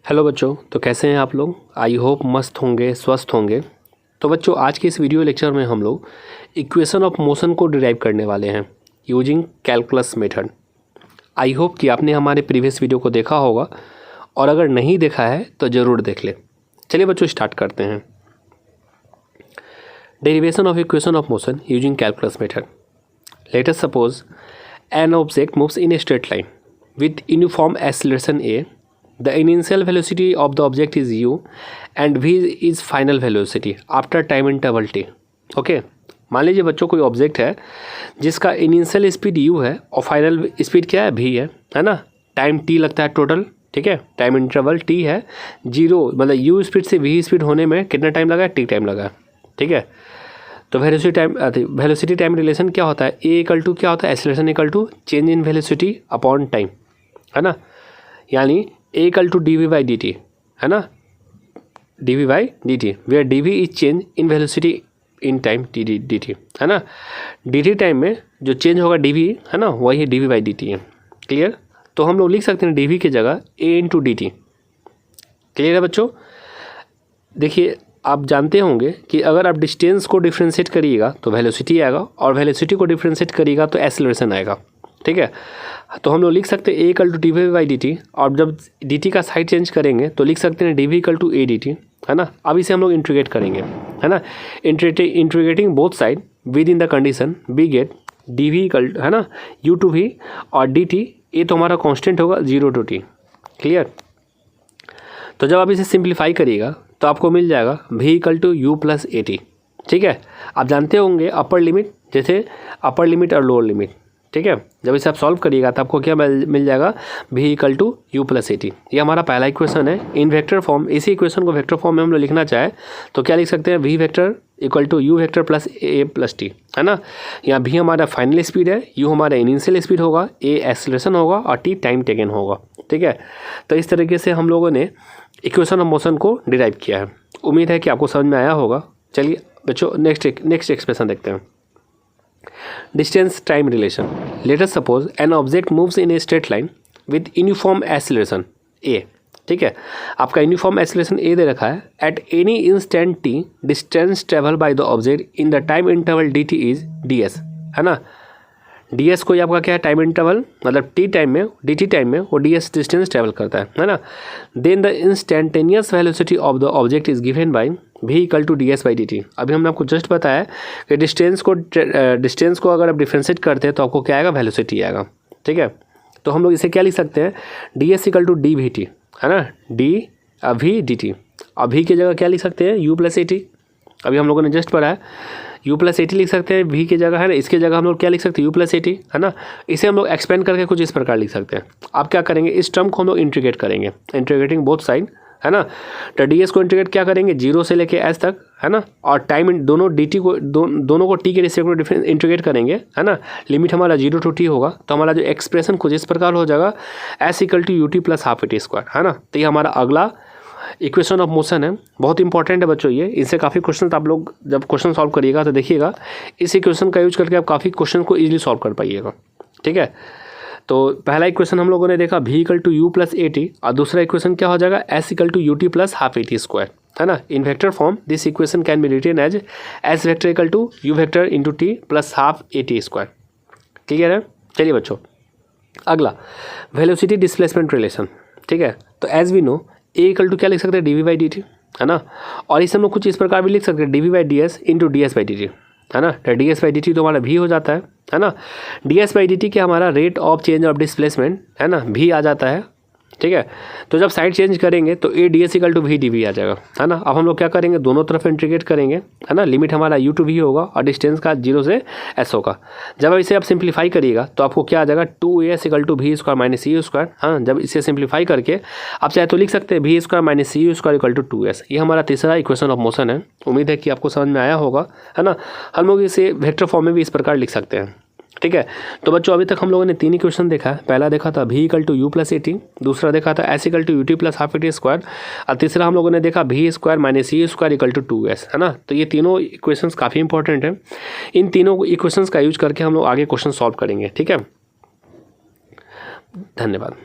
Hello बच्चों, तो कैसे हैं आप लोग। आई होप मस्त होंगे, स्वस्थ होंगे। तो बच्चों, आज के इस वीडियो लेक्चर में हम लोग इक्वेशन ऑफ मोशन को डिराइव करने वाले हैं using calculus method. I hope कि आपने हमारे प्रीवियस वीडियो को देखा होगा, और अगर नहीं देखा है तो ज़रूर देख ले। चलिए बच्चों, स्टार्ट करते हैं। Derivation of equation of motion using calculus method. Let us suppose an object moves in a straight line with uniform acceleration a. The initial velocity of the object is u and v is final velocity after time interval t. Okay, मान लीजिए बच्चों कोई object है जिसका initial speed u है और final speed क्या है, v है ना। टाइम t लगता है टोटल, ठीक है। टाइम इंटरवल t है 0, मतलब u स्पीड से v स्पीड होने में कितना टाइम लगा है, t टाइम लगा है, ठीक है। तो वेलोसिटी टाइम रिलेशन क्या होता है, a इक्वल टू क्या होता है, acceleration equal to change in velocity upon time, है ना। यानी a equal to d v by d t, है ना, d v by d t, where d v is change in velocity in time d t, है ना। D T time में जो change होगा डी वी, है ना, वही d v by d t है। क्लियर। तो हम लोग लिख सकते हैं डी वी की जगह a into D T. Clear है बच्चों। देखिए, आप जानते होंगे कि अगर आप डिस्टेंस को डिफ्रेंशिएट करिएगा तो वेलोसिटी आएगा, और वेलोसिटी को डिफ्रेंशिएट करिएगा तो एक्सेलरेशन आएगा, ठीक है। तो हम लोग लिख सकते हैं a equal to d v by d t, और जब डी टी का साइड चेंज करेंगे तो लिख सकते हैं d v equal to a d t, है ना। अब इसे हम लोग इंटीग्रेट करेंगे, है ना। Integrating both side with in the condition we get d v equal, है ना, यू टू वी, और डी टी ये तो हमारा कांस्टेंट होगा 0 टू t। क्लियर। तो जब आप इसे सिंप्लीफाई करिएगा तो आपको मिल जाएगा v equal to u plus a t, ठीक है। आप जानते होंगे अपर लिमिट, जैसे अपर लिमिट और लोअर लिमिट, ठीक है। जब इसे आप सॉल्व करिएगा तो आपको क्या मिल जाएगा, v equal to u plus a t. ये हमारा पहला इक्वेशन है इन वेक्टर फॉर्म। इसी इक्वेशन को वेक्टर फॉर्म में हम लोग लिखना चाहे तो क्या लिख सकते हैं, v vector equal to u vector plus a plus t, है ना। यहाँ v हमारा फाइनल स्पीड है, u हमारा इनिशियल स्पीड होगा, a एक्सेलरेशन होगा और t टाइम टेकन होगा, ठीक है। तो इस तरीके से हम लोगों ने इक्वेशन ऑफ मोशन को डिराइव किया है। उम्मीद है कि आपको समझ में आया होगा। चलिए बच्चों, नेक्स्ट एक्सप्रेशन देखते हैं। Distance time relation. Let us suppose an object moves in a straight line with uniform acceleration a, ठीक है। आपका यूनिफॉर्म एक्सेलरेशन a दे रखा है। At any instant t distance travel by the object in the time interval dt is ds, है ना। ds कोई आपका क्या है, टाइम इंटरवल, मतलब t टाइम में, dt टाइम में वो ds डिस्टेंस ट्रेवल करता है ना। Then the instantaneous velocity of the object is given by v equal to ds by dt। अभी हमने आपको जस्ट बताया कि डिस्टेंस को अगर आप डिफ्रेंशिएट करते हैं तो आपको क्या आएगा, वेलोसिटी आएगा, ठीक है। तो हम लोग इसे क्या लिख सकते हैं, ds equal to d v t, है ना, डी वी डी टी। अब v की जगह क्या लिख सकते हैं, u प्लस ए टी। अभी हम लोगों ने जस्ट पढ़ा है u प्लस ए टी लिख सकते हैं v की जगह, है ना। इसके जगह हम लोग क्या लिख सकते हैं, u प्लस ए टी, है ना। इसे हम लोग एक्सपेंड करके कुछ इस प्रकार लिख सकते हैं। आप क्या करेंगे, इस टर्म को हम लोग इंटीग्रेट करेंगे, इंटीग्रेटिंग बोथ साइड, है ना। तो ds को इंटीग्रेट क्या करेंगे, 0 से लेके s तक, है ना। और टाइम दोनों dt को दोनों को t के रिस्पेक्ट में डिफरेंस इंटीग्रेट करेंगे, है ना। लिमिट हमारा 0 टू t होगा। तो हमारा जो एक्सप्रेशन कुछ इस प्रकार हो जाएगा, s equal to u t plus half a t square, है ना। तो ये हमारा अगला इक्वेशन ऑफ मोशन है। बहुत इंपॉर्टेंट है बच्चों ये। इनसे काफ़ी क्वेश्चन आप लोग जब क्वेश्चन सॉल्व करिएगा तो देखिएगा, इस इक्वेशन का यूज करके आप काफ़ी क्वेश्चन को ईजिली सॉल्व कर पाइएगा, ठीक है। तो पहला इक्वेशन हम लोगों ने देखा v equal to u plus a t, और दूसरा इक्वेशन क्या हो जाएगा, s equal to u t plus half a t square, है ना। In vector form this equation can be written as s vector equal to u vector into t plus half a t square. Clear है। चलिए बच्चों, अगला velocity displacement relation, ठीक है। तो as we know a equal to क्या लिख सकते हैं, d v by d t, है ना। और इसे हम लोग कुछ इस प्रकार भी लिख सकते हैं, d v by d s into d s by d t, है ना। तो d s by d t तो हमारा v हो जाता है ना। D s by d t क्या हमारा rate of change of displacement, है ना, v आ जाता है, ठीक है। तो जब साइड चेंज करेंगे तो a D S equal to v D V आ जाएगा, है ना। अब हम लोग क्या करेंगे, दोनों तरफ इंटीग्रेट करेंगे, है ना। लिमिट हमारा u टू v होगा और डिस्टेंस का 0 से s होगा। जब इसे आप सिंप्लीफाई करिएगा तो आपको क्या आ जाएगा, 2as equal to v square minus c square. हाँ, जब इसे सिंप्लीफाई करके आप चाहे तो लिख सकते हैं v square minus c square equal to 2s। ये हमारा तीसरा इक्वेशन ऑफ मोशन है। उम्मीद है कि आपको समझ में आया होगा, है ना। हम लोग इसे वेक्टर फॉर्म में भी इस प्रकार लिख सकते हैं, ठीक है। तो बच्चों, अभी तक हम लोगों ने 3 इक्वेशन देखा है। पहला देखा था v equal to u plus a t, दूसरा देखा था s equal to u t plus half a t square, और तीसरा हम लोगों ने देखा v square minus c square equal to 2s, है ना। तो ये तीनों इक्वेशंस काफ़ी इंपॉर्टेंट है। इन तीनों इक्वेशंस का यूज करके हम लोग आगे क्वेश्चन सॉल्व करेंगे, ठीक है। धन्यवाद।